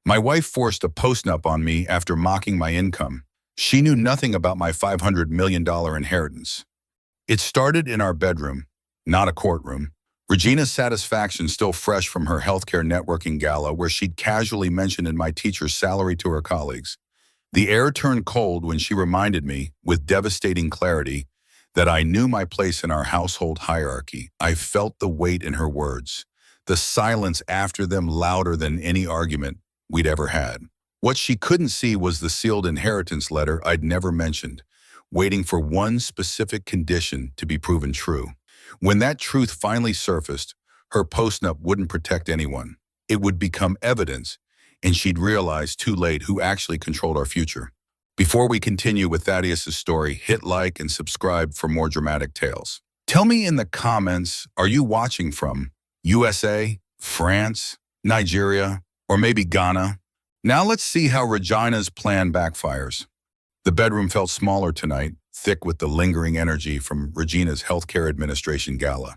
My wife forced a postnup on me after mocking my income. She knew nothing about my $500 million inheritance. It started in our bedroom, not a courtroom. Regina's satisfaction still fresh from her healthcare networking gala where she'd casually mentioned my teacher's salary to her colleagues. The air turned cold when she reminded me, with devastating clarity, that I knew my place in our household hierarchy. I felt the weight in her words, the silence after them louder than any argument we'd ever had. What she couldn't see was the sealed inheritance letter I'd never mentioned, waiting for one specific condition to be proven true. When that truth finally surfaced, her postnup wouldn't protect anyone. It would become evidence, and she'd realize too late who actually controlled our future. Before we continue with Thaddeus's story, hit like and subscribe for more dramatic tales. Tell me in the comments, are you watching from USA, France, Nigeria, or maybe Ghana? Now let's see how Regina's plan backfires. The bedroom felt smaller tonight, thick with the lingering energy from Regina's healthcare administration gala.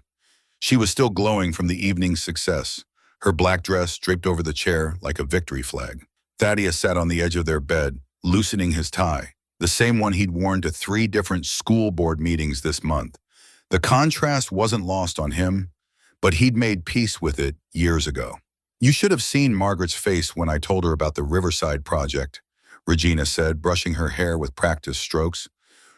She was still glowing from the evening's success, her black dress draped over the chair like a victory flag. Thaddeus sat on the edge of their bed, loosening his tie, the same one he'd worn to 3 different school board meetings this month. The contrast wasn't lost on him, but he'd made peace with it years ago. You should have seen Margaret's face when I told her about the Riverside project, Regina said, brushing her hair with practiced strokes.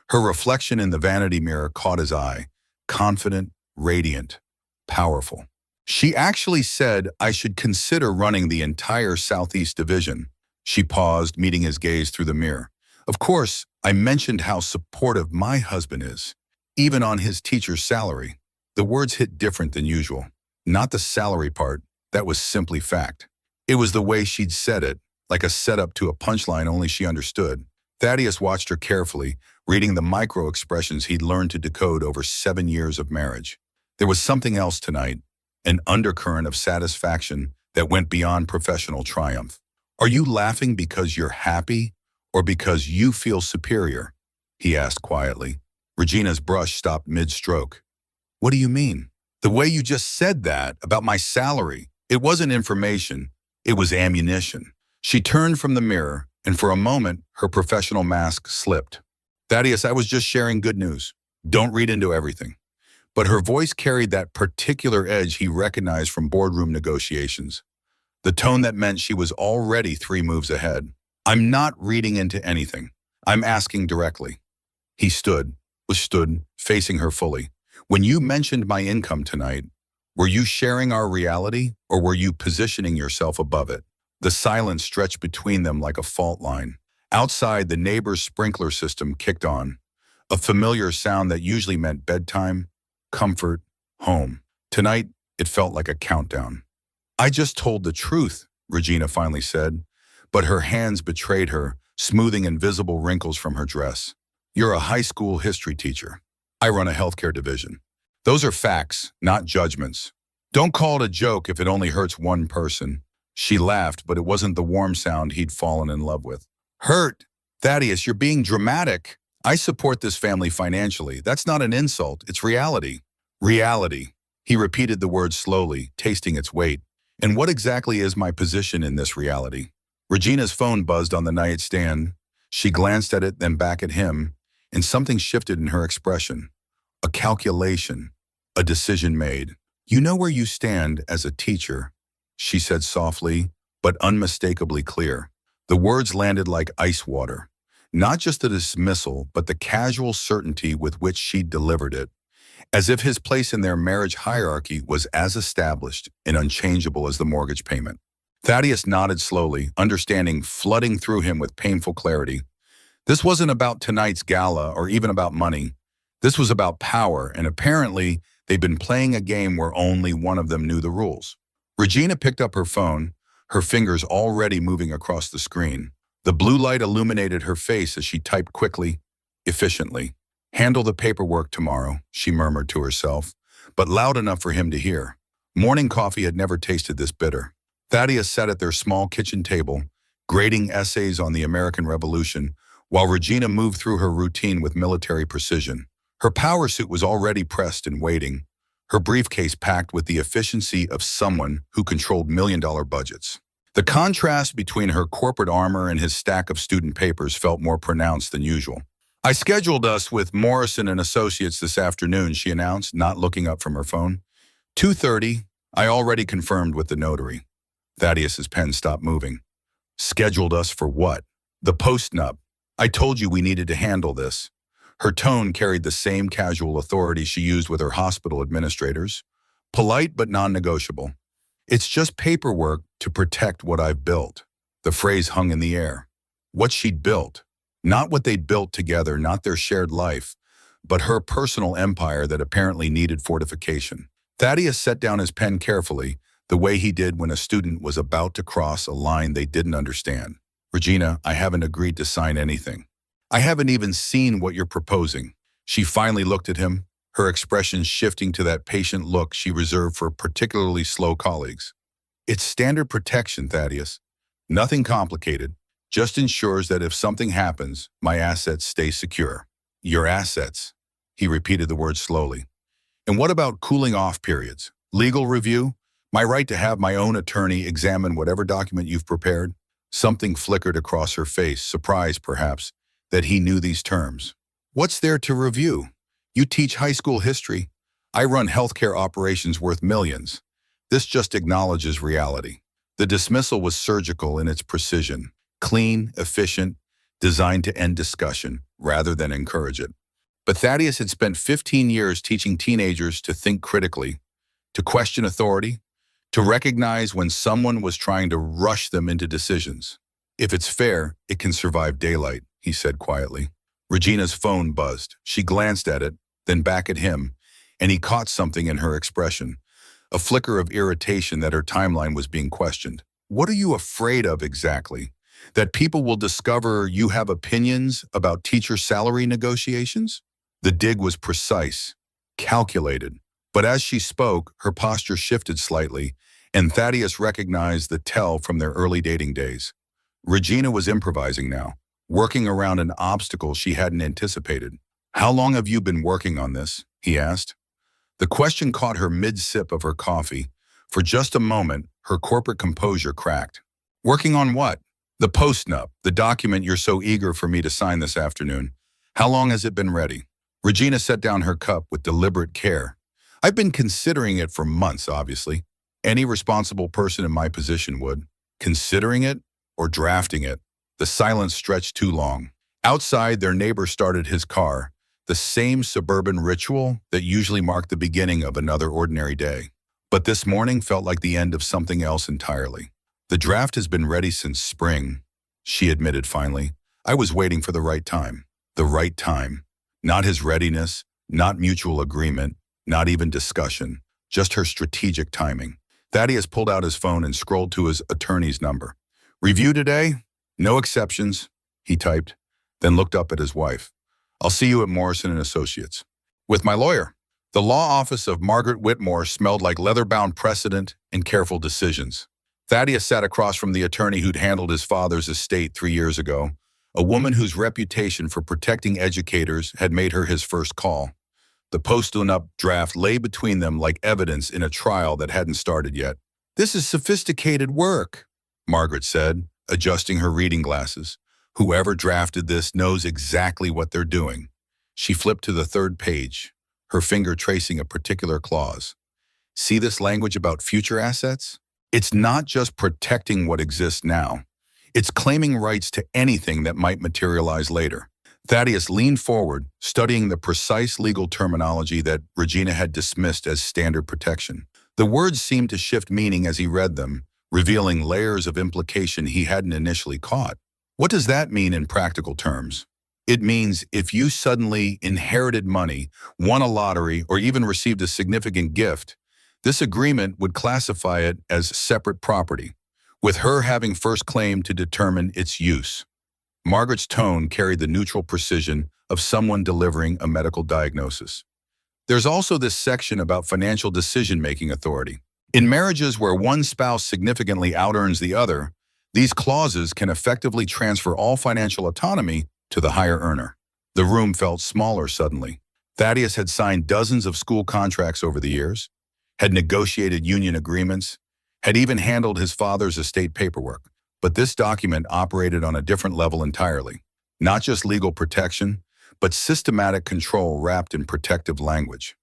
Her reflection in the vanity mirror caught his eye, confident, radiant, powerful. She actually said I should consider running the entire Southeast Division. She paused, meeting his gaze through the mirror. Of course, I mentioned how supportive my husband is, even on his teacher's salary. The words hit different than usual. Not the salary part, that was simply fact. It was the way she'd said it, like a setup to a punchline only she understood. Thaddeus watched her carefully, reading the micro-expressions he'd learned to decode over 7 years of marriage. There was something else tonight, an undercurrent of satisfaction that went beyond professional triumph. Are you laughing because you're happy or because you feel superior? He asked quietly. Regina's brush stopped mid-stroke. What do you mean? The way you just said that about my salary, it wasn't information, it was ammunition. She turned from the mirror, and for a moment, her professional mask slipped. Thaddeus, I was just sharing good news. Don't read into everything. But her voice carried that particular edge he recognized from boardroom negotiations, the tone that meant she was already 3 moves ahead. I'm not reading into anything. I'm asking directly. He stood, facing her fully. When you mentioned my income tonight, were you sharing our reality or were you positioning yourself above it? The silence stretched between them like a fault line. Outside, the neighbor's sprinkler system kicked on, a familiar sound that usually meant bedtime, comfort, home. Tonight, it felt like a countdown. I just told the truth, Regina finally said, but her hands betrayed her, smoothing invisible wrinkles from her dress. You're a high school history teacher. I run a healthcare division. Those are facts, not judgments. Don't call it a joke if it only hurts one person. She laughed, but it wasn't the warm sound he'd fallen in love with. Hurt? Thaddeus, you're being dramatic. I support this family financially. That's not an insult, it's reality. Reality. He repeated the word slowly, tasting its weight. And what exactly is my position in this reality? Regina's phone buzzed on the nightstand. She glanced at it, then back at him, and something shifted in her expression. A calculation, a decision made. You know where you stand as a teacher, she said softly, but unmistakably clear. The words landed like ice water. Not just the dismissal, but the casual certainty with which she delivered it, as if his place in their marriage hierarchy was as established and unchangeable as the mortgage payment. Thaddeus nodded slowly, understanding flooding through him with painful clarity. This wasn't about tonight's gala or even about money. This was about power, and apparently they'd been playing a game where only one of them knew the rules. Regina picked up her phone, her fingers already moving across the screen. The blue light illuminated her face as she typed quickly, efficiently. Handle the paperwork tomorrow, she murmured to herself, but loud enough for him to hear. Morning coffee had never tasted this bitter. Thaddeus sat at their small kitchen table, grading essays on the American Revolution, while Regina moved through her routine with military precision. Her power suit was already pressed and waiting, her briefcase packed with the efficiency of someone who controlled million-dollar budgets. The contrast between her corporate armor and his stack of student papers felt more pronounced than usual. I scheduled us with Morrison and Associates this afternoon, she announced, not looking up from her phone. 2:30, I already confirmed with the notary. Thaddeus's pen stopped moving. Scheduled us for what? The Postnup. I told you we needed to handle this. Her tone carried the same casual authority she used with her hospital administrators. Polite but non-negotiable. It's just paperwork to protect what I've built. The phrase hung in the air. What she'd built. Not what they'd built together, not their shared life, but her personal empire that apparently needed fortification. Thaddeus set down his pen carefully, the way he did when a student was about to cross a line they didn't understand. Regina, I haven't agreed to sign anything. I haven't even seen what you're proposing. She finally looked at him, her expression shifting to that patient look she reserved for particularly slow colleagues. It's standard protection, Thaddeus. Nothing complicated. Just ensures that if something happens, my assets stay secure. Your assets. He repeated the word slowly. And what about cooling off periods? Legal review? My right to have my own attorney examine whatever document you've prepared? Something flickered across her face, surprise perhaps, that he knew these terms. What's there to review? You teach high school history. I run healthcare operations worth millions. This just acknowledges reality. The dismissal was surgical in its precision. Clean, efficient, designed to end discussion rather than encourage it. But Thaddeus had spent 15 years teaching teenagers to think critically, to question authority, to recognize when someone was trying to rush them into decisions. If it's fair, it can survive daylight, he said quietly. Regina's phone buzzed. She glanced at it, then back at him, and he caught something in her expression, a flicker of irritation that her timeline was being questioned. What are you afraid of exactly? That people will discover you have opinions about teacher salary negotiations? The dig was precise, calculated. But as she spoke, her posture shifted slightly, and Thaddeus recognized the tell from their early dating days. Regina was improvising now, working around an obstacle she hadn't anticipated. How long have you been working on this? He asked. The question caught her mid-sip of her coffee. For just a moment, her corporate composure cracked. Working on what? The Postnup, the document you're so eager for me to sign this afternoon. How long has it been ready? Regina set down her cup with deliberate care. I've been considering it for months, obviously. Any responsible person in my position would. Considering it or drafting it. The silence stretched too long. Outside, their neighbor started his car, the same suburban ritual that usually marked the beginning of another ordinary day. But this morning felt like the end of something else entirely. The draft has been ready since spring, she admitted finally. I was waiting for the right time. The right time. Not his readiness, not mutual agreement, not even discussion, just her strategic timing. Thaddeus pulled out his phone and scrolled to his attorney's number. Review today? No exceptions, he typed, then looked up at his wife. I'll see you at Morrison and Associates. With my lawyer. The law office of Margaret Whitmore smelled like leather-bound precedent and careful decisions. Thaddeus sat across from the attorney who'd handled his father's estate 3 years ago, a woman whose reputation for protecting educators had made her his first call. The Postnup draft lay between them like evidence in a trial that hadn't started yet. This is sophisticated work, Margaret said, adjusting her reading glasses. Whoever drafted this knows exactly what they're doing. She flipped to the third page, her finger tracing a particular clause. See this language about future assets? It's not just protecting what exists now. It's claiming rights to anything that might materialize later. Thaddeus leaned forward, studying the precise legal terminology that Regina had dismissed as standard protection. The words seemed to shift meaning as he read them, revealing layers of implication he hadn't initially caught. What does that mean in practical terms? It means if you suddenly inherited money, won a lottery, or even received a significant gift, this agreement would classify it as separate property, with her having first claim to determine its use. Margaret's tone carried the neutral precision of someone delivering a medical diagnosis. There's also this section about financial decision-making authority. In marriages where one spouse significantly out-earns the other, these clauses can effectively transfer all financial autonomy to the higher earner. The room felt smaller suddenly. Thaddeus had signed dozens of school contracts over the years, had negotiated union agreements, had even handled his father's estate paperwork. But this document operated on a different level entirely. Not just legal protection, but systematic control wrapped in protective language.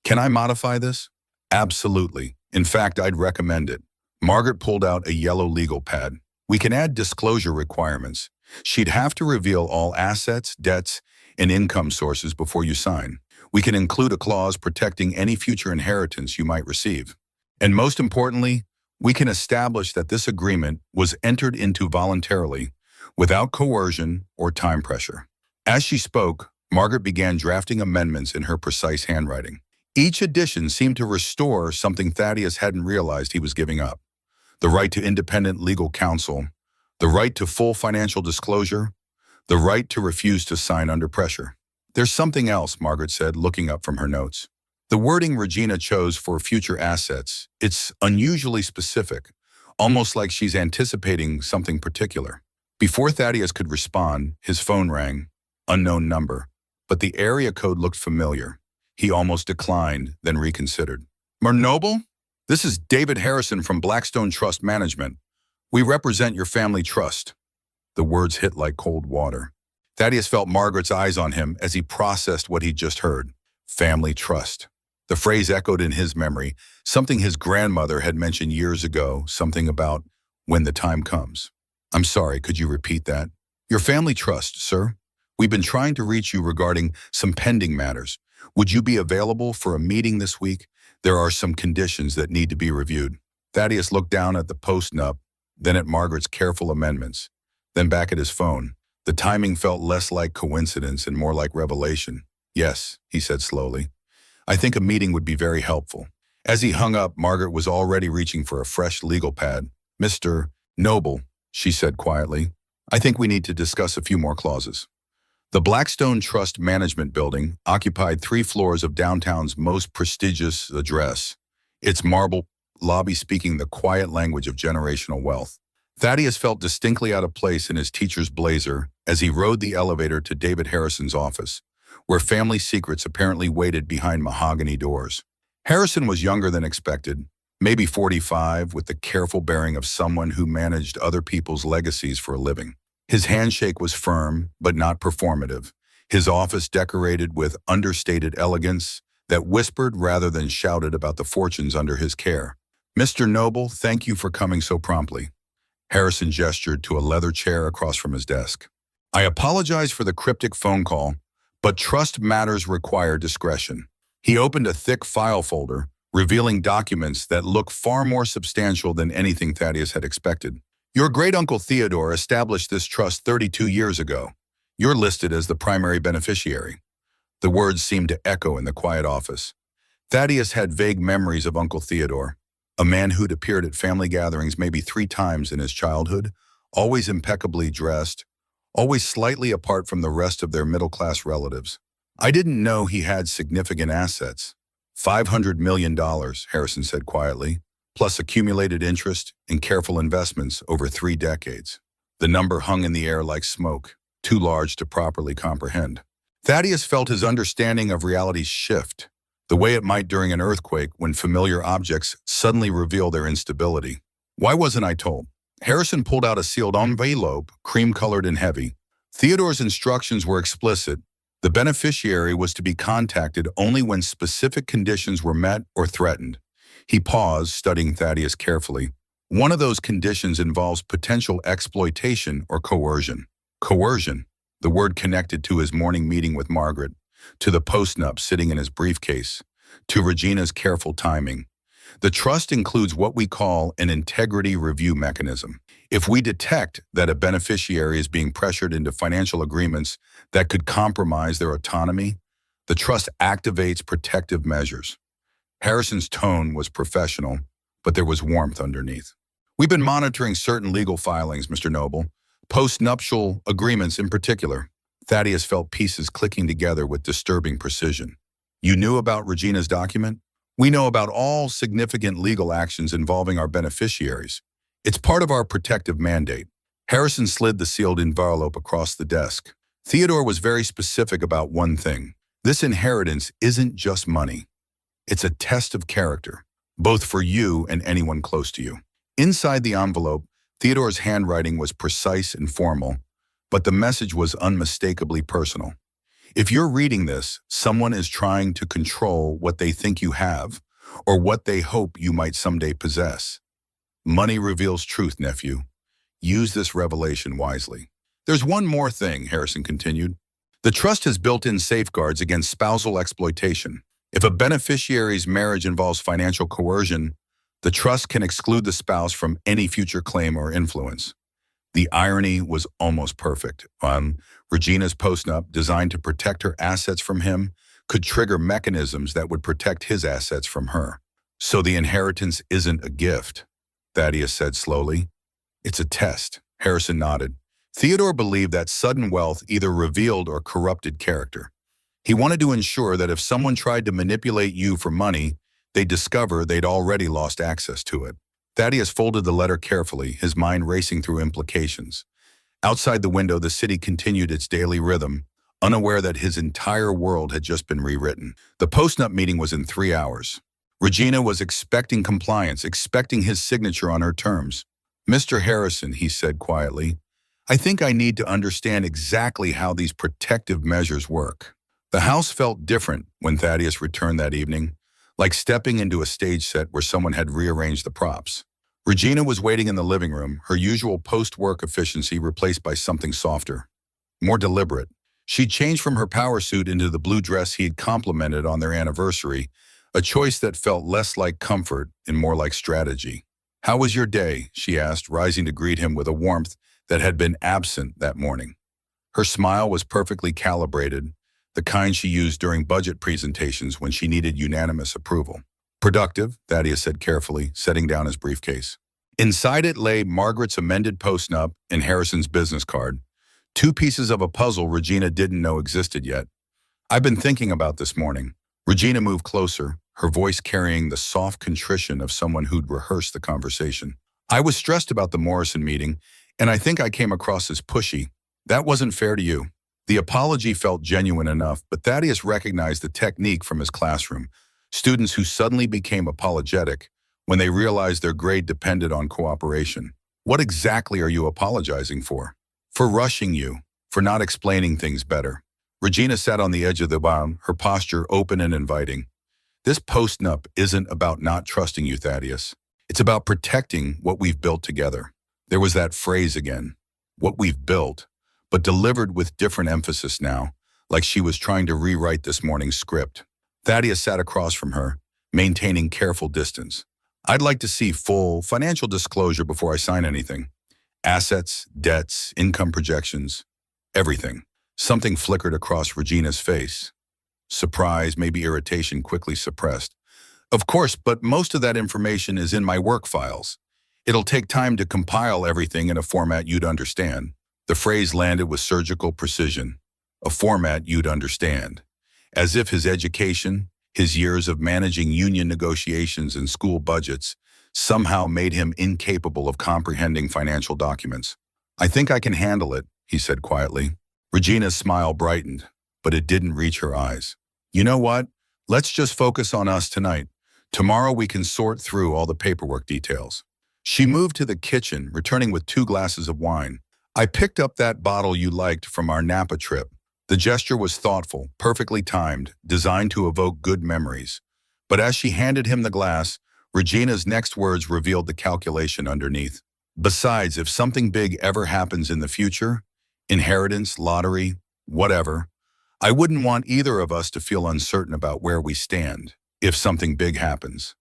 Can I modify this? Absolutely. In fact, I'd recommend it. Margaret pulled out a yellow legal pad. We can add disclosure requirements. She'd have to reveal all assets, debts, and income sources before you sign. We can include a clause protecting any future inheritance you might receive. And most importantly, we can establish that this agreement was entered into voluntarily, without coercion or time pressure. As she spoke, Margaret began drafting amendments in her precise handwriting. Each addition seemed to restore something Thaddeus hadn't realized he was giving up: the right to independent legal counsel, the right to full financial disclosure, the right to refuse to sign under pressure. There's something else, Margaret said, looking up from her notes. The wording Regina chose for future assets, it's unusually specific, almost like she's anticipating something particular. Before Thaddeus could respond, his phone rang. Unknown number. But the area code looked familiar. He almost declined, then reconsidered. Noble? This is David Harrison from Blackstone Trust Management. We represent your family trust. The words hit like cold water. Thaddeus felt Margaret's eyes on him as he processed what he'd just heard. Family trust. The phrase echoed in his memory, something his grandmother had mentioned years ago, something about when the time comes. I'm sorry, could you repeat that? Your family trust, sir. We've been trying to reach you regarding some pending matters. Would you be available for a meeting this week? There are some conditions that need to be reviewed. Thaddeus looked down at the Postnup, then at Margaret's careful amendments, then back at his phone. The timing felt less like coincidence and more like revelation. Yes, he said slowly. I think a meeting would be very helpful. As he hung up, Margaret was already reaching for a fresh legal pad. Mr. Noble, she said quietly, I think we need to discuss a few more clauses. The Blackstone Trust Management Building occupied 3 floors of downtown's most prestigious address, its marble lobby speaking the quiet language of generational wealth. Thaddeus felt distinctly out of place in his teacher's blazer as he rode the elevator to David Harrison's office, where family secrets apparently waited behind mahogany doors. Harrison was younger than expected, maybe 45, with the careful bearing of someone who managed other people's legacies for a living. His handshake was firm, but not performative. His office decorated with understated elegance that whispered rather than shouted about the fortunes under his care. Mr. Noble, thank you for coming so promptly. Harrison gestured to a leather chair across from his desk. I apologize for the cryptic phone call, but trust matters require discretion. He opened a thick file folder, revealing documents that looked far more substantial than anything Thaddeus had expected. Your great-uncle Theodore established this trust 32 years ago. You're listed as the primary beneficiary. The words seemed to echo in the quiet office. Thaddeus had vague memories of Uncle Theodore, a man who'd appeared at family gatherings maybe 3 times in his childhood, always impeccably dressed, always slightly apart from the rest of their middle-class relatives. I didn't know he had significant assets. $500 million, Harrison said quietly, plus accumulated interest and careful investments over 3 decades. The number hung in the air like smoke, too large to properly comprehend. Thaddeus felt his understanding of reality shift, the way it might during an earthquake when familiar objects suddenly reveal their instability. Why wasn't I told? Harrison pulled out a sealed envelope, cream-colored and heavy. Theodore's instructions were explicit. The beneficiary was to be contacted only when specific conditions were met or threatened. He paused, studying Thaddeus carefully. One of those conditions involves potential exploitation or coercion. Coercion, the word connected to his morning meeting with Margaret, to the Postnup sitting in his briefcase, to Regina's careful timing. The trust includes what we call an integrity review mechanism. If we detect that a beneficiary is being pressured into financial agreements that could compromise their autonomy, the trust activates protective measures. Harrison's tone was professional, but there was warmth underneath. We've been monitoring certain legal filings, Mr. Noble, post-nuptial agreements in particular. Thaddeus felt pieces clicking together with disturbing precision. You knew about Regina's document? We know about all significant legal actions involving our beneficiaries. It's part of our protective mandate. Harrison slid the sealed envelope across the desk. Theodore was very specific about one thing. This inheritance isn't just money. It's a test of character. both for you and anyone close to you. Inside the envelope, Theodore's handwriting was precise and formal, but the message was unmistakably personal. If you're reading this, someone is trying to control what they think you have, or what they hope you might someday possess. Money reveals truth, nephew. Use this revelation wisely. There's one more thing, Harrison continued. The trust has built-in safeguards against spousal exploitation. If a beneficiary's marriage involves financial coercion, the trust can exclude the spouse from any future claim or influence. The irony was almost perfect. Regina's postnup, designed to protect her assets from him, could trigger mechanisms that would protect his assets from her. So the inheritance isn't a gift, Thaddeus said slowly. It's a test. Harrison nodded. Theodore believed that sudden wealth either revealed or corrupted character. He wanted to ensure that if someone tried to manipulate you for money, they'd discover they'd already lost access to it. Thaddeus folded the letter carefully, his mind racing through implications. Outside the window, the city continued its daily rhythm, unaware that his entire world had just been rewritten. The postnup meeting was in 3 hours. Regina was expecting compliance, expecting his signature on her terms. Mr. Harrison, he said quietly, I think I need to understand exactly how these protective measures work. The house felt different when Thaddeus returned that evening, like stepping into a stage set where someone had rearranged the props. Regina was waiting in the living room, her usual post-work efficiency replaced by something softer, more deliberate. She'd changed from her power suit into the blue dress he had complimented on their anniversary, a choice that felt less like comfort and more like strategy. How was your day? She asked, rising to greet him with a warmth that had been absent that morning. Her smile was perfectly calibrated, the kind she used during budget presentations when she needed unanimous approval. Productive, Thaddeus said carefully, setting down his briefcase. Inside it lay Margaret's amended postnup and Harrison's business card, 2 pieces of a puzzle Regina didn't know existed yet. I've been thinking about this morning. Regina moved closer, her voice carrying the soft contrition of someone who'd rehearsed the conversation. I was stressed about the Morrison meeting, and I think I came across as pushy. That wasn't fair to you. The apology felt genuine enough, but Thaddeus recognized the technique from his classroom. Students who suddenly became apologetic when they realized their grade depended on cooperation. What exactly are you apologizing for? For rushing you, for not explaining things better. Regina sat on the edge of the bed, her posture open and inviting. This postnup isn't about not trusting you, Thaddeus. It's about protecting what we've built together. There was that phrase again, what we've built, but delivered with different emphasis now, like she was trying to rewrite this morning's script. Thaddeus sat across from her, maintaining careful distance. I'd like to see full financial disclosure before I sign anything. Assets, debts, income projections, everything. Something flickered across Regina's face. Surprise, maybe irritation, quickly suppressed. Of course, but most of that information is in my work files. It'll take time to compile everything in a format you'd understand. The phrase landed with surgical precision. A format you'd understand. As if his education, his years of managing union negotiations and school budgets, somehow made him incapable of comprehending financial documents. I think I can handle it, he said quietly. Regina's smile brightened, but it didn't reach her eyes. You know what? Let's just focus on us tonight. Tomorrow we can sort through all the paperwork details. She moved to the kitchen, returning with 2 glasses of wine. I picked up that bottle you liked from our Napa trip. The gesture was thoughtful, perfectly timed, designed to evoke good memories. But as she handed him the glass, Regina's next words revealed the calculation underneath. Besides, if something big ever happens in the future, inheritance, lottery, whatever, I wouldn't want either of us to feel uncertain about where we stand, if something big happens.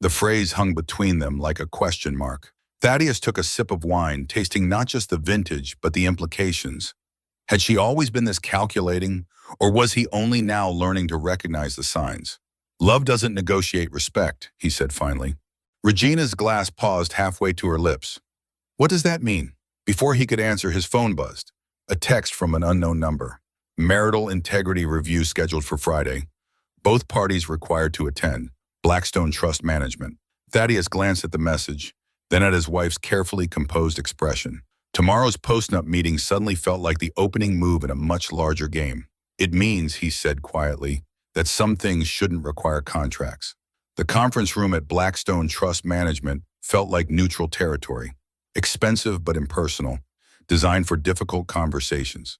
The phrase hung between them like a question mark. Thaddeus took a sip of wine, tasting not just the vintage, but the implications. Had she always been this calculating, or was he only now learning to recognize the signs? Love doesn't negotiate respect, he said finally. Regina's glass paused halfway to her lips. What does that mean? Before he could answer, his phone buzzed. A text from an unknown number. Marital integrity review scheduled for Friday. Both parties required to attend. Blackstone Trust Management. Thaddeus glanced at the message, then at his wife's carefully composed expression. Tomorrow's postnup meeting suddenly felt like the opening move in a much larger game. It means, he said quietly, that some things shouldn't require contracts. The conference room at Blackstone Trust Management felt like neutral territory, expensive but impersonal, designed for difficult conversations.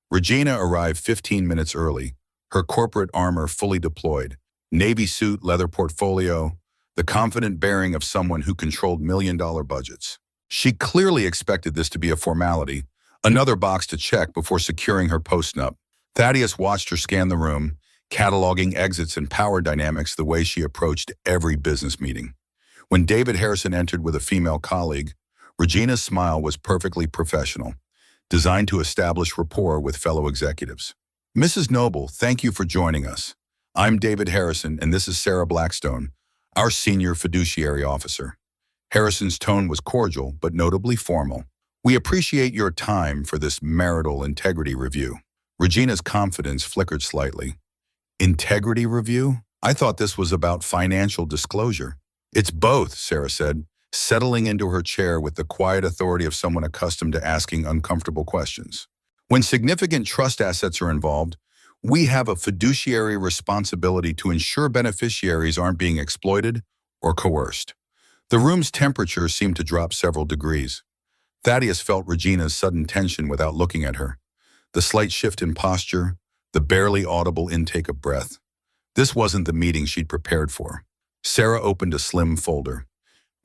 Regina arrived 15 minutes early, her corporate armor fully deployed, navy suit, leather portfolio, the confident bearing of someone who controlled million-dollar budgets. She clearly expected this to be a formality, another box to check before securing her Postnup. Thaddeus watched her scan the room, cataloging exits and power dynamics the way she approached every business meeting. When David Harrison entered with a female colleague, Regina's smile was perfectly professional, designed to establish rapport with fellow executives. Mrs. Noble, thank you for joining us. I'm David Harrison, and this is Sarah Blackstone, our senior fiduciary officer. Harrison's tone was cordial, but notably formal. We appreciate your time for this marital integrity review. Regina's confidence flickered slightly. Integrity review? I thought this was about financial disclosure. It's both, Sarah said, settling into her chair with the quiet authority of someone accustomed to asking uncomfortable questions. When significant trust assets are involved, we have a fiduciary responsibility to ensure beneficiaries aren't being exploited or coerced. The room's temperature seemed to drop several degrees. Thaddeus felt Regina's sudden tension without looking at her. The slight shift in posture, the barely audible intake of breath. This wasn't the meeting she'd prepared for. Sarah opened a slim folder.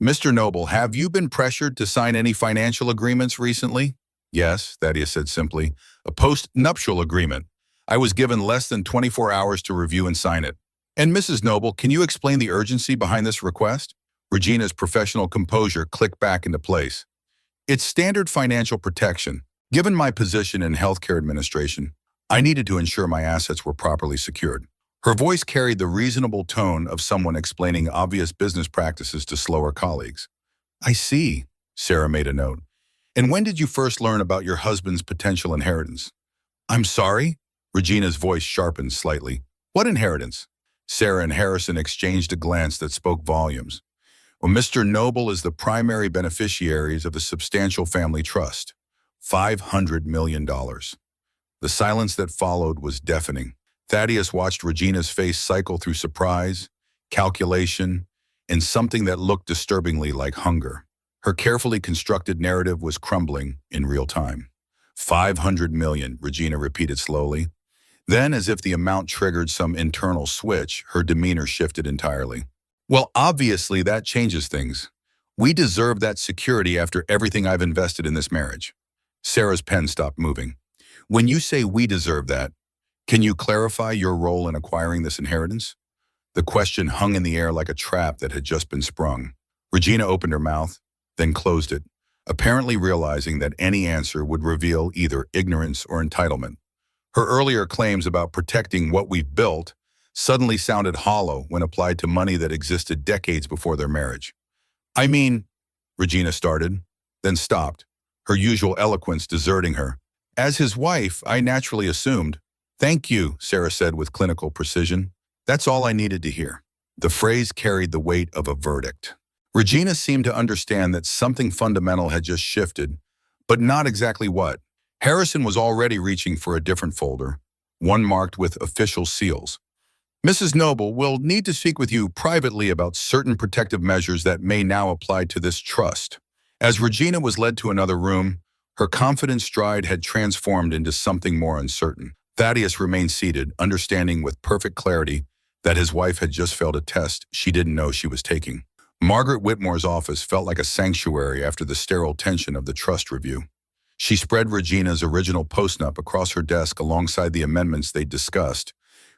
Mr. Noble, have you been pressured to sign any financial agreements recently? Yes, Thaddeus said simply. A post-nuptial agreement. I was given less than 24 hours to review and sign it. And Mrs. Noble, can you explain the urgency behind this request? Regina's professional composure clicked back into place. It's standard financial protection. Given my position in healthcare administration, I needed to ensure my assets were properly secured. Her voice carried the reasonable tone of someone explaining obvious business practices to slower colleagues. I see, Sarah made a note. And when did you first learn about your husband's potential inheritance? I'm sorry? Regina's voice sharpened slightly. What inheritance? Sarah and Harrison exchanged a glance that spoke volumes. Well, Mr. Noble is the primary beneficiaries of the substantial family trust. $500 million. The silence that followed was deafening. Thaddeus watched Regina's face cycle through surprise, calculation, and something that looked disturbingly like hunger. Her carefully constructed narrative was crumbling in real time. 500 million, Regina repeated slowly. Then, as if the amount triggered some internal switch, her demeanor shifted entirely. Well, obviously that changes things. We deserve that security after everything I've invested in this marriage. Sarah's pen stopped moving. When you say we deserve that, can you clarify your role in acquiring this inheritance? The question hung in the air like a trap that had just been sprung. Regina opened her mouth, then closed it, apparently realizing that any answer would reveal either ignorance or entitlement. Her earlier claims about protecting what we've built suddenly sounded hollow when applied to money that existed decades before their marriage. I mean, Regina started, then stopped, her usual eloquence deserting her. As his wife, I naturally assumed. Thank you, Sarah said with clinical precision. That's all I needed to hear. The phrase carried the weight of a verdict. Regina seemed to understand that something fundamental had just shifted, but not exactly what. Harrison was already reaching for a different folder, one marked with official seals. Mrs. Noble will need to speak with you privately about certain protective measures that may now apply to this trust. As Regina was led to another room, her confident stride had transformed into something more uncertain. Thaddeus remained seated, understanding with perfect clarity that his wife had just failed a test she didn't know she was taking. Margaret Whitmore's office felt like a sanctuary after the sterile tension of the trust review. She spread Regina's original postnup across her desk alongside the amendments they'd discussed,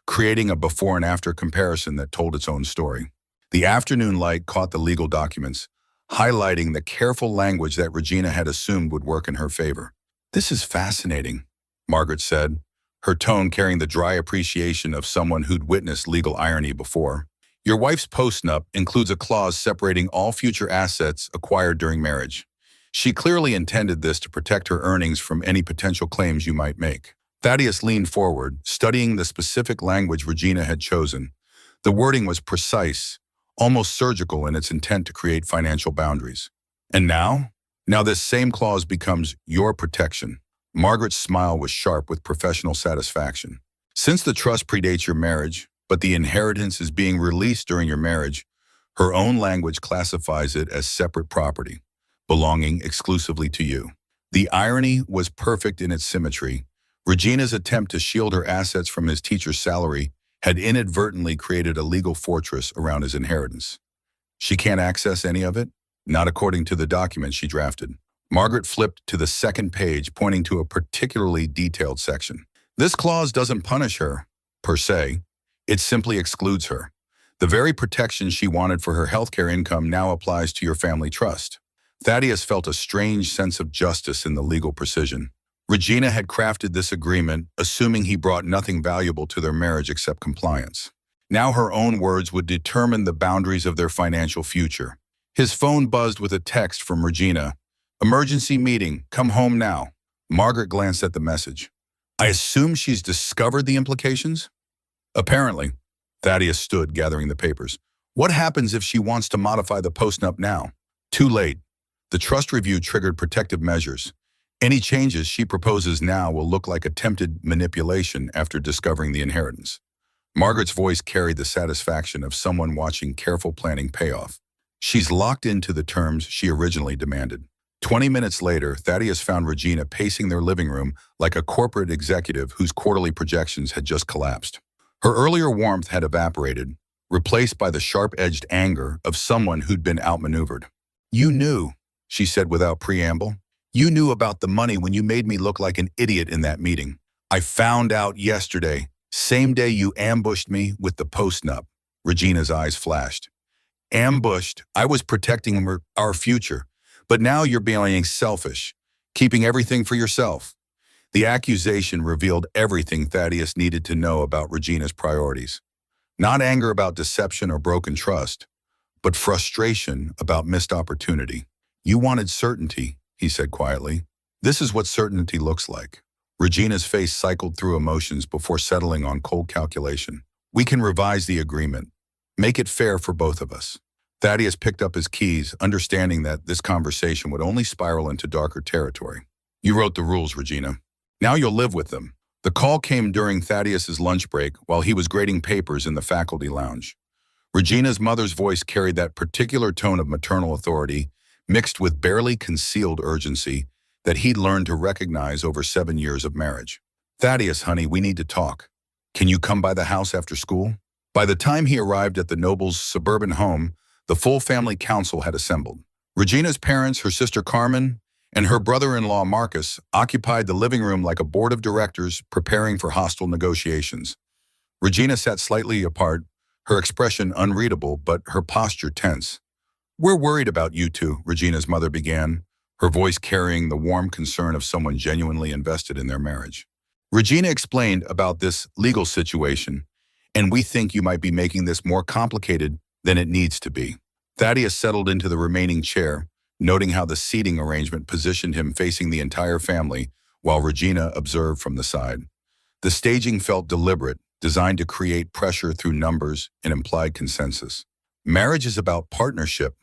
creating a before and after comparison that told its own story. The afternoon light caught the legal documents, highlighting the careful language that Regina had assumed would work in her favor. This is fascinating, Margaret said, her tone carrying the dry appreciation of someone who'd witnessed legal irony before. Your wife's postnup includes a clause separating all future assets acquired during marriage. She clearly intended this to protect her earnings from any potential claims you might make. Thaddeus leaned forward, studying the specific language Regina had chosen. The wording was precise, almost surgical in its intent to create financial boundaries. And now? Now this same clause becomes your protection. Margaret's smile was sharp with professional satisfaction. Since the trust predates your marriage, but the inheritance is being released during your marriage. Her own language classifies it as separate property, belonging exclusively to you. The irony was perfect in its symmetry. Regina's attempt to shield her assets from his teacher's salary had inadvertently created a legal fortress around his inheritance. She can't access any of it? Not according to the document she drafted. Margaret flipped to the second page, pointing to a particularly detailed section. This clause doesn't punish her, per se. It simply excludes her. The very protection she wanted for her healthcare income now applies to your family trust. Thaddeus felt a strange sense of justice in the legal precision. Regina had crafted this agreement, assuming he brought nothing valuable to their marriage except compliance. Now her own words would determine the boundaries of their financial future. His phone buzzed with a text from Regina. "Emergency meeting, come home now." Margaret glanced at the message. "I assume she's discovered the implications?" "Apparently." Thaddeus stood, gathering the papers. "What happens if she wants to modify the postnup now?" "Too late. The trust review triggered protective measures. Any changes she proposes now will look like attempted manipulation after discovering the inheritance." Margaret's voice carried the satisfaction of someone watching careful planning pay off. "She's locked into the terms she originally demanded." 20 minutes later, Thaddeus found Regina pacing their living room like a corporate executive whose quarterly projections had just collapsed. Her earlier warmth had evaporated, replaced by the sharp-edged anger of someone who'd been outmaneuvered. "You knew," she said without preamble. "You knew about the money when you made me look like an idiot in that meeting. I found out yesterday, same day you ambushed me with the postnup." Regina's eyes flashed. "Ambushed? I was protecting our future. But now you're being selfish, keeping everything for yourself." The accusation revealed everything Thaddeus needed to know about Regina's priorities. Not anger about deception or broken trust, but frustration about missed opportunity. "You wanted certainty," he said quietly. "This is what certainty looks like." Regina's face cycled through emotions before settling on cold calculation. "We can revise the agreement. Make it fair for both of us." Thaddeus picked up his keys, understanding that this conversation would only spiral into darker territory. "You wrote the rules, Regina. Now you'll live with them." The call came during Thaddeus's lunch break while he was grading papers in the faculty lounge. Regina's mother's voice carried that particular tone of maternal authority, mixed with barely concealed urgency, that he'd learned to recognize over 7 years of marriage. "Thaddeus, honey, we need to talk. Can you come by the house after school?" By the time he arrived at the noble's suburban home, the full family council had assembled. Regina's parents, her sister Carmen, and her brother-in-law Marcus occupied the living room like a board of directors preparing for hostile negotiations. Regina sat slightly apart, her expression unreadable but her posture tense. "We're worried about you two," Regina's mother began, her voice carrying the warm concern of someone genuinely invested in their marriage. Regina explained about this legal situation, "And we think you might be making this more complicated than it needs to be." Thaddeus settled into the remaining chair, noting how the seating arrangement positioned him facing the entire family while Regina observed from the side. The staging felt deliberate, designed to create pressure through numbers and implied consensus. "Marriage is about partnership,"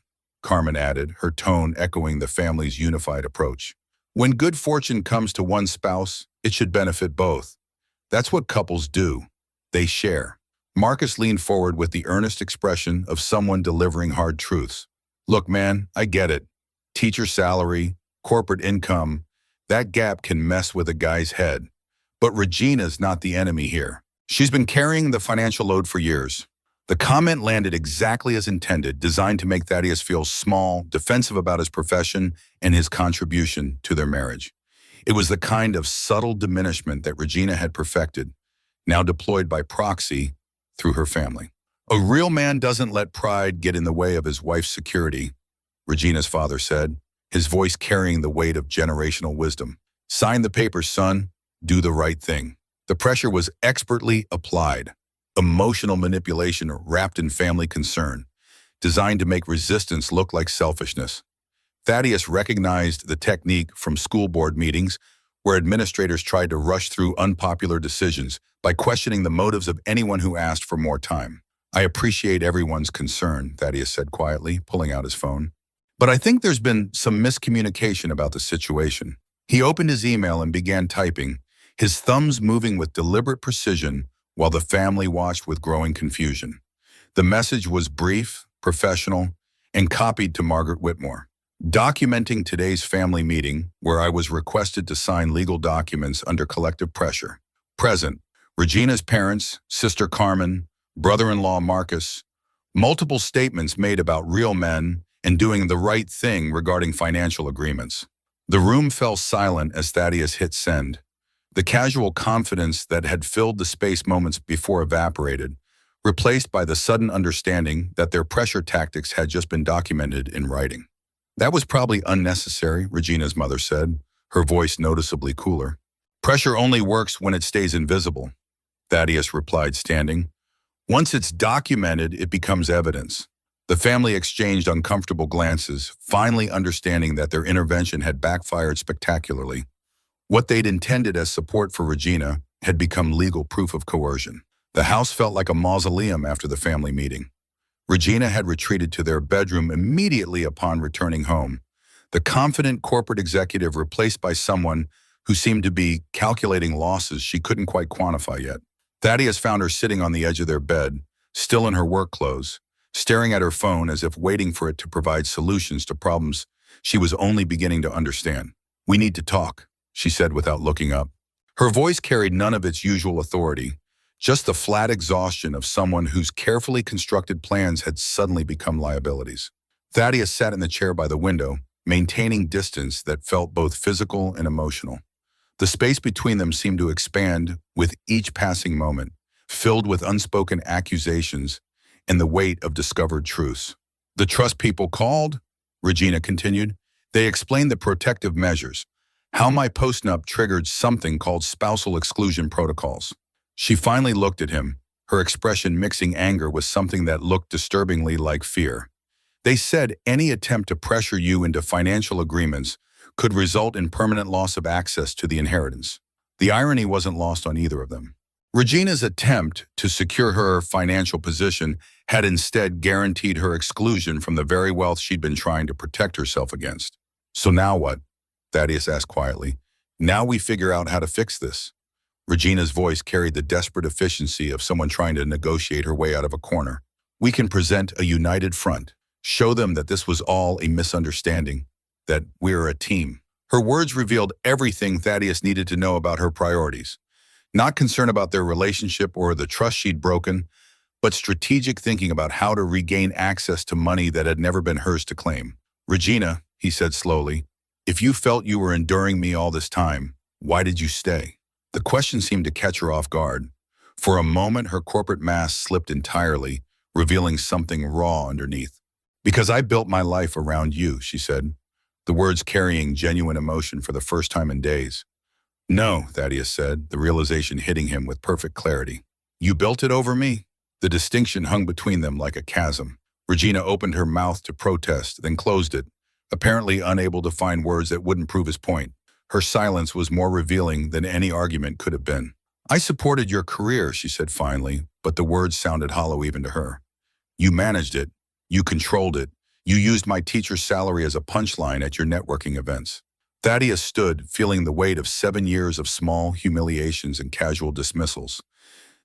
Carmen added, her tone echoing the family's unified approach. "When good fortune comes to one spouse, it should benefit both. That's what couples do. They share." Marcus leaned forward with the earnest expression of someone delivering hard truths. "Look, man, I get it. Teacher salary, corporate income, that gap can mess with a guy's head. But Regina's not the enemy here. She's been carrying the financial load for years." The comment landed exactly as intended, designed to make Thaddeus feel small, defensive about his profession and his contribution to their marriage. It was the kind of subtle diminishment that Regina had perfected, now deployed by proxy through her family. "A real man doesn't let pride get in the way of his wife's security," Regina's father said, his voice carrying the weight of generational wisdom. "Sign the papers, son. Do the right thing." The pressure was expertly applied, emotional manipulation wrapped in family concern, designed to make resistance look like selfishness. Thaddeus recognized the technique from school board meetings where administrators tried to rush through unpopular decisions by questioning the motives of anyone who asked for more time. "I appreciate everyone's concern," Thaddeus said quietly, pulling out his phone. "But I think there's been some miscommunication about the situation." He opened his email and began typing, his thumbs moving with deliberate precision while the family watched with growing confusion. The message was brief, professional, and copied to Margaret Whitmore. Documenting today's family meeting, where I was requested to sign legal documents under collective pressure. Present, Regina's parents, sister Carmen, brother-in-law Marcus. Multiple statements made about real men and doing the right thing regarding financial agreements. The room fell silent as Thaddeus hit send. The casual confidence that had filled the space moments before evaporated, replaced by the sudden understanding that their pressure tactics had just been documented in writing. That was probably unnecessary, Regina's mother said, her voice noticeably cooler. Pressure only works when it stays invisible, Thaddeus replied, standing. Once it's documented, it becomes evidence. The family exchanged uncomfortable glances, finally understanding that their intervention had backfired spectacularly. What they'd intended as support for Regina had become legal proof of coercion. The house felt like a mausoleum after the family meeting. Regina had retreated to their bedroom immediately upon returning home, the confident corporate executive replaced by someone who seemed to be calculating losses she couldn't quite quantify yet. Thaddeus found her sitting on the edge of their bed, still in her work clothes, staring at her phone as if waiting for it to provide solutions to problems she was only beginning to understand. "We need to talk," she said without looking up. Her voice carried none of its usual authority, just the flat exhaustion of someone whose carefully constructed plans had suddenly become liabilities. Thaddeus sat in the chair by the window, maintaining distance that felt both physical and emotional. The space between them seemed to expand with each passing moment, filled with unspoken accusations and the weight of discovered truths. "The trust people called," Regina continued. "They explained the protective measures, how my postnup triggered something called spousal exclusion protocols." She finally looked at him, her expression mixing anger with something that looked disturbingly like fear. "They said any attempt to pressure you into financial agreements could result in permanent loss of access to the inheritance." The irony wasn't lost on either of them. Regina's attempt to secure her financial position had instead guaranteed her exclusion from the very wealth she'd been trying to protect herself against. "So now what?" Thaddeus asked quietly. "Now we figure out how to fix this." Regina's voice carried the desperate efficiency of someone trying to negotiate her way out of a corner. "We can present a united front, show them that this was all a misunderstanding, that we're a team." Her words revealed everything Thaddeus needed to know about her priorities. Not concern about their relationship or the trust she'd broken, but strategic thinking about how to regain access to money that had never been hers to claim. "Regina," he said slowly, "if you felt you were enduring me all this time, why did you stay?" The question seemed to catch her off guard. For a moment, her corporate mask slipped entirely, revealing something raw underneath. "Because I built my life around you," she said, the words carrying genuine emotion for the first time in days. "No," Thaddeus said, the realization hitting him with perfect clarity. "You built it over me." The distinction hung between them like a chasm. Regina opened her mouth to protest, then closed it, apparently unable to find words that wouldn't prove his point. Her silence was more revealing than any argument could have been. "I supported your career," she said finally, but the words sounded hollow even to her. "You managed it. You controlled it. You used my teacher's salary as a punchline at your networking events." Thaddeus stood, feeling the weight of 7 years of small humiliations and casual dismissals.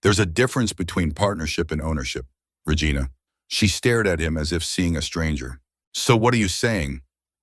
"There's a difference between partnership and ownership, Regina." She stared at him as if seeing a stranger. "So what are you saying?"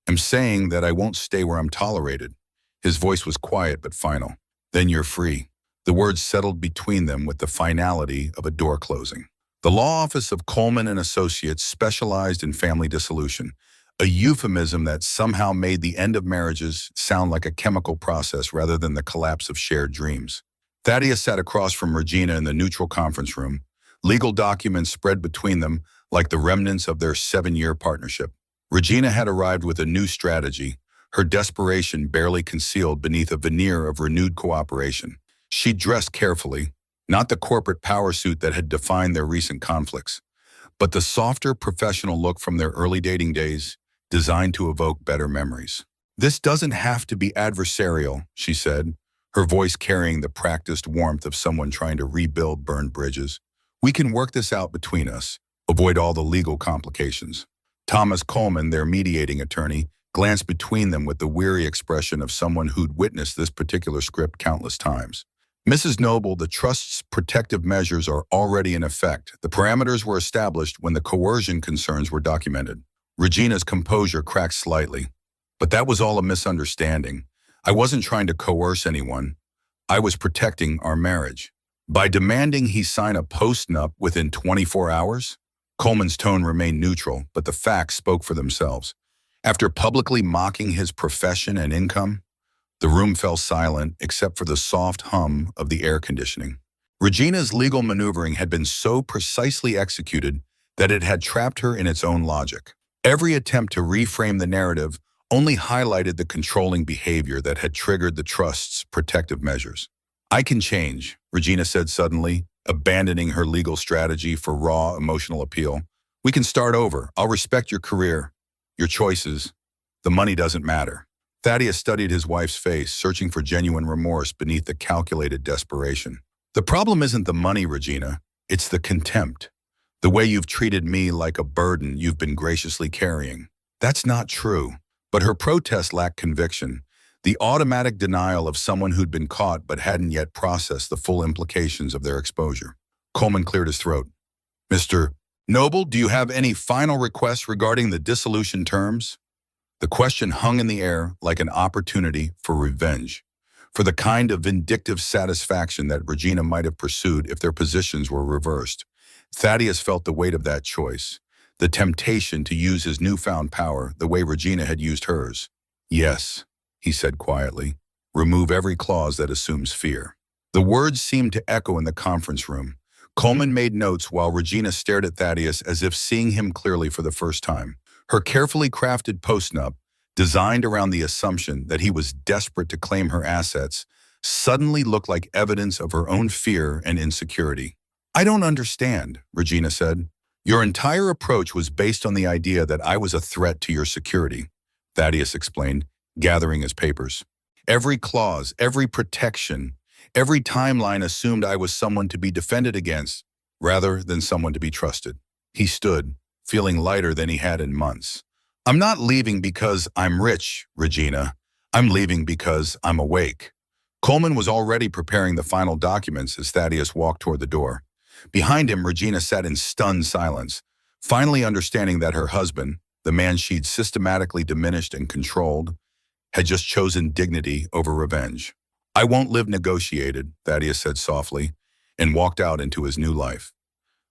"I'm saying that I won't stay where I'm tolerated." His voice was quiet but final. "Then you're free." The words settled between them with the finality of a door closing. The law office of Coleman and Associates specialized in family dissolution, a euphemism that somehow made the end of marriages sound like a chemical process rather than the collapse of shared dreams. Thaddeus sat across from Regina in the neutral conference room, legal documents spread between them like the remnants of their 7-year partnership. Regina had arrived with a new strategy, her desperation barely concealed beneath a veneer of renewed cooperation. She dressed carefully, not the corporate power suit that had defined their recent conflicts, but the softer professional look from their early dating days, designed to evoke better memories. "This doesn't have to be adversarial," she said, her voice carrying the practiced warmth of someone trying to rebuild burned bridges. "We can work this out between us, avoid all the legal complications." Thomas Coleman, their mediating attorney, glanced between them with the weary expression of someone who'd witnessed this particular script countless times. Mrs. Noble, the trust's protective measures are already in effect. The parameters were established when the coercion concerns were documented. Regina's composure cracked slightly. But that was all a misunderstanding. I wasn't trying to coerce anyone. I was protecting our marriage. By demanding he sign a postnup within 24 hours? Coleman's tone remained neutral, but the facts spoke for themselves. After publicly mocking his profession and income, the room fell silent except for the soft hum of the air conditioning. Regina's legal maneuvering had been so precisely executed that it had trapped her in its own logic. Every attempt to reframe the narrative only highlighted the controlling behavior that had triggered the trust's protective measures. I can change, Regina said suddenly, abandoning her legal strategy for raw emotional appeal. We can start over. I'll respect your career, your choices. The money doesn't matter. Thaddeus studied his wife's face, searching for genuine remorse beneath the calculated desperation. The problem isn't the money, Regina. It's the contempt. The way you've treated me like a burden you've been graciously carrying. That's not true. But her protest lacked conviction, the automatic denial of someone who'd been caught but hadn't yet processed the full implications of their exposure. Coleman cleared his throat. Mr. Noble, do you have any final requests regarding the dissolution terms? The question hung in the air like an opportunity for revenge, for the kind of vindictive satisfaction that Regina might have pursued if their positions were reversed. Thaddeus felt the weight of that choice, the temptation to use his newfound power the way Regina had used hers. Yes, he said quietly, remove every clause that assumes fear. The words seemed to echo in the conference room. Coleman made notes while Regina stared at Thaddeus as if seeing him clearly for the first time. Her carefully crafted postnup, designed around the assumption that he was desperate to claim her assets, suddenly looked like evidence of her own fear and insecurity. I don't understand, Regina said. Your entire approach was based on the idea that I was a threat to your security, Thaddeus explained, gathering his papers. Every clause, every protection, every timeline assumed I was someone to be defended against, rather than someone to be trusted. He stood, feeling lighter than he had in months. I'm not leaving because I'm rich, Regina. I'm leaving because I'm awake. Coleman was already preparing the final documents as Thaddeus walked toward the door. Behind him, Regina sat in stunned silence, finally understanding that her husband, the man she'd systematically diminished and controlled, had just chosen dignity over revenge. I won't live negotiated, Thaddeus said softly, and walked out into his new life.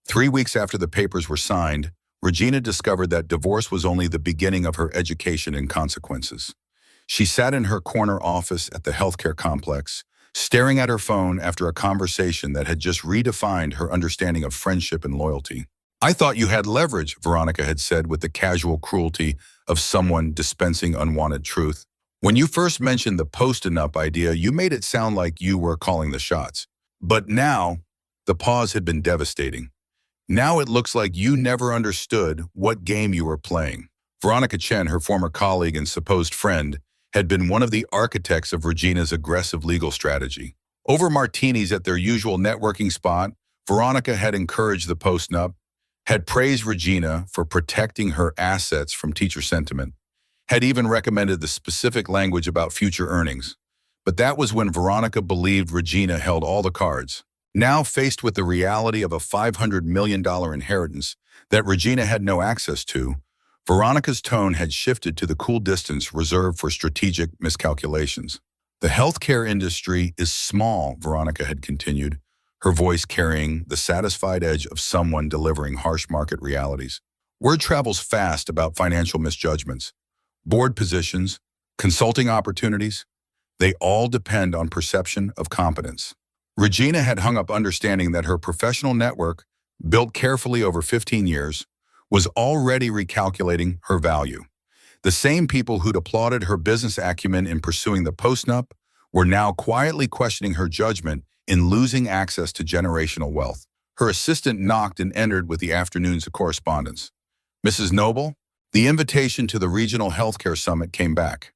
3 weeks after the papers were signed, Regina discovered that divorce was only the beginning of her education and consequences. She sat in her corner office at the healthcare complex, staring at her phone after a conversation that had just redefined her understanding of friendship and loyalty. I thought you had leverage, Veronica had said with the casual cruelty of someone dispensing unwanted truth. When you first mentioned the Postnup idea, you made it sound like you were calling the shots. But now, the pause had been devastating. Now it looks like you never understood what game you were playing. Veronica Chen, her former colleague and supposed friend, had been one of the architects of Regina's aggressive legal strategy. Over martinis at their usual networking spot, Veronica had encouraged the Postnup, had praised Regina for protecting her assets from teacher sentiment, had even recommended the specific language about future earnings. But that was when Veronica believed Regina held all the cards. Now faced with the reality of a $500 million inheritance that Regina had no access to, Veronica's tone had shifted to the cool distance reserved for strategic miscalculations. The healthcare industry is small, Veronica had continued, her voice carrying the satisfied edge of someone delivering harsh market realities. Word travels fast about financial misjudgments. Board positions, consulting opportunities, they all depend on perception of competence. Regina had hung up understanding that her professional network, built carefully over 15 years, was already recalculating her value. The same people who'd applauded her business acumen in pursuing the Postnup were now quietly questioning her judgment in losing access to generational wealth. Her assistant knocked and entered with the afternoon's correspondence. Mrs. Noble, the invitation to the Regional Healthcare Summit came back.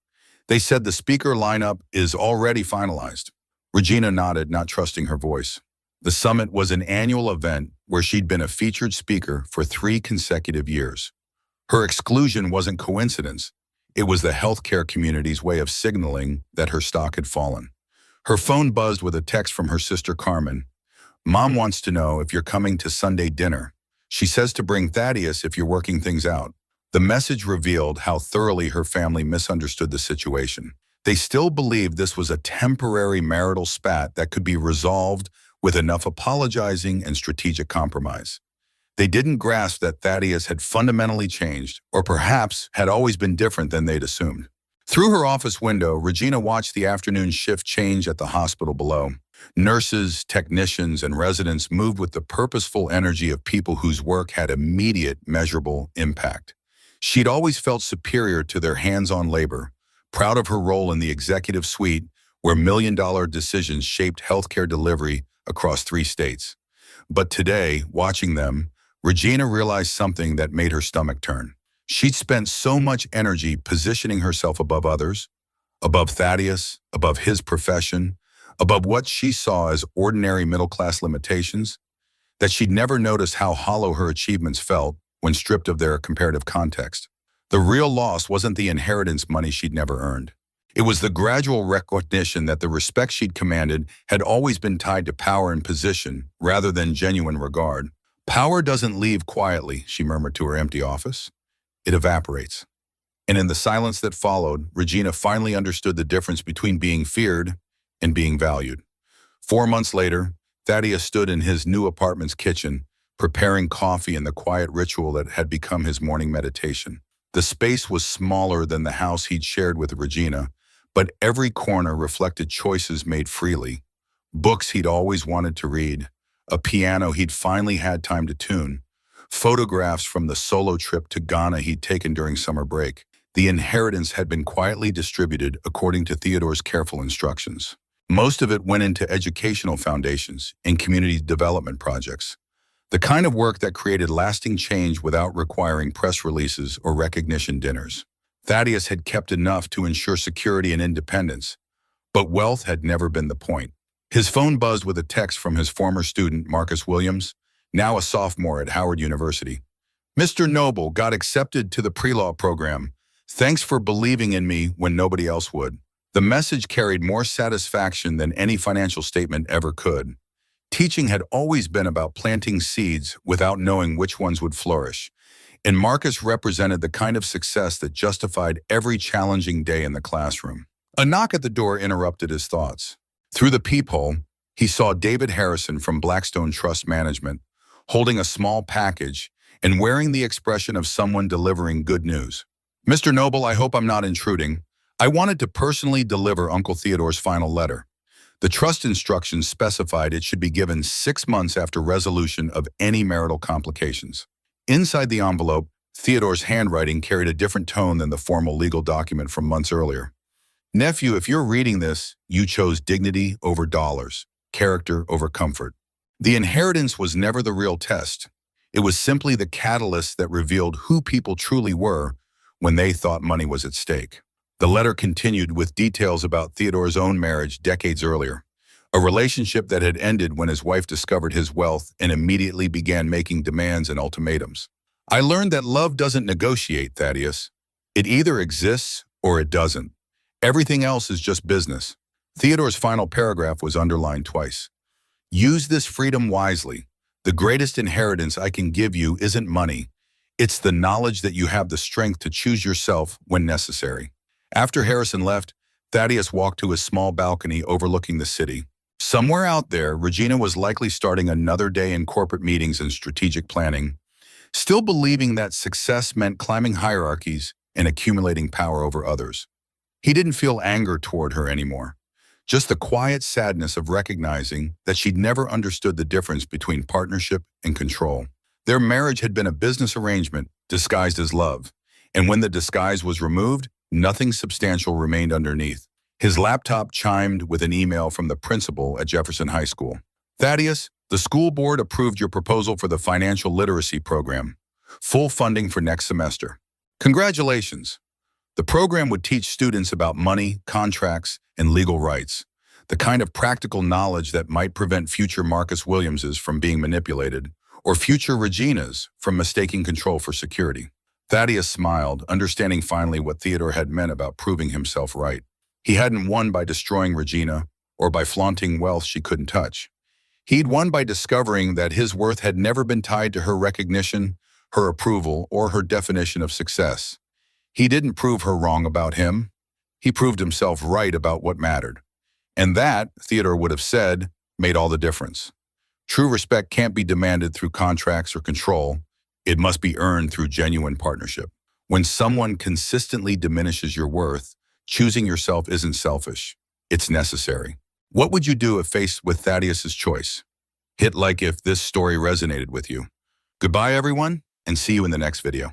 They said the speaker lineup is already finalized. Regina nodded, not trusting her voice. The summit was an annual event where she'd been a featured speaker for 3 consecutive years. Her exclusion wasn't coincidence. It was the healthcare community's way of signaling that her stock had fallen. Her phone buzzed with a text from her sister Carmen. Mom wants to know if you're coming to Sunday dinner. She says to bring Thaddeus if you're working things out. The message revealed how thoroughly her family misunderstood the situation. They still believed this was a temporary marital spat that could be resolved with enough apologizing and strategic compromise. They didn't grasp that Thaddeus had fundamentally changed, or perhaps had always been different than they'd assumed. Through her office window, Regina watched the afternoon shift change at the hospital below. Nurses, technicians, and residents moved with the purposeful energy of people whose work had immediate, measurable impact. She'd always felt superior to their hands-on labor, proud of her role in the executive suite where million-dollar decisions shaped healthcare delivery across 3 states. But today, watching them, Regina realized something that made her stomach turn. She'd spent so much energy positioning herself above others, above Thaddeus, above his profession, above what she saw as ordinary middle-class limitations, that she'd never noticed how hollow her achievements felt when stripped of their comparative context. The real loss wasn't the inheritance money she'd never earned. It was the gradual recognition that the respect she'd commanded had always been tied to power and position rather than genuine regard. Power doesn't leave quietly, she murmured to her empty office. It evaporates. And in the silence that followed, Regina finally understood the difference between being feared and being valued. 4 months later, Thaddeus stood in his new apartment's kitchen, preparing coffee in the quiet ritual that had become his morning meditation. The space was smaller than the house he'd shared with Regina, but every corner reflected choices made freely. Books he'd always wanted to read, a piano he'd finally had time to tune, photographs from the solo trip to Ghana he'd taken during summer break. The inheritance had been quietly distributed according to Theodore's careful instructions. Most of it went into educational foundations and community development projects, the kind of work that created lasting change without requiring press releases or recognition dinners. Thaddeus had kept enough to ensure security and independence, but wealth had never been the point. His phone buzzed with a text from his former student, Marcus Williams, now a sophomore at Howard University. Mr. Noble got accepted to the pre-law program. Thanks for believing in me when nobody else would. The message carried more satisfaction than any financial statement ever could. Teaching had always been about planting seeds without knowing which ones would flourish, and Marcus represented the kind of success that justified every challenging day in the classroom. A knock at the door interrupted his thoughts. Through the peephole, he saw David Harrison from Blackstone Trust Management, holding a small package and wearing the expression of someone delivering good news. Mr. Noble, I hope I'm not intruding. I wanted to personally deliver Uncle Theodore's final letter. The trust instructions specified it should be given 6 months after resolution of any marital complications. Inside the envelope, Theodore's handwriting carried a different tone than the formal legal document from months earlier. Nephew, if you're reading this, you chose dignity over dollars, character over comfort. The inheritance was never the real test. It was simply the catalyst that revealed who people truly were when they thought money was at stake. The letter continued with details about Theodore's own marriage decades earlier, a relationship that had ended when his wife discovered his wealth and immediately began making demands and ultimatums. I learned that love doesn't negotiate, Thaddeus. It either exists or it doesn't. Everything else is just business. Theodore's final paragraph was underlined twice. Use this freedom wisely. The greatest inheritance I can give you isn't money. It's the knowledge that you have the strength to choose yourself when necessary. After Harrison left, Thaddeus walked to his small balcony overlooking the city. Somewhere out there, Regina was likely starting another day in corporate meetings and strategic planning, still believing that success meant climbing hierarchies and accumulating power over others. He didn't feel anger toward her anymore, just the quiet sadness of recognizing that she'd never understood the difference between partnership and control. Their marriage had been a business arrangement disguised as love, and when the disguise was removed, nothing substantial remained underneath. His laptop chimed with an email from the principal at Jefferson High School. Thaddeus, the school board approved your proposal for the financial literacy program. Full funding for next semester. Congratulations. The program would teach students about money, contracts, and legal rights, the kind of practical knowledge that might prevent future Marcus Williamses from being manipulated, or future Reginas from mistaking control for security. Thaddeus smiled, understanding finally what Theodore had meant about proving himself right. He hadn't won by destroying Regina or by flaunting wealth she couldn't touch. He'd won by discovering that his worth had never been tied to her recognition, her approval, or her definition of success. He didn't prove her wrong about him. He proved himself right about what mattered. And that, Theodore would have said, made all the difference. True respect can't be demanded through contracts or control. It must be earned through genuine partnership. When someone consistently diminishes your worth, choosing yourself isn't selfish. It's necessary. What would you do if faced with Thaddeus's choice? Hit like if this story resonated with you. Goodbye, everyone, and see you in the next video.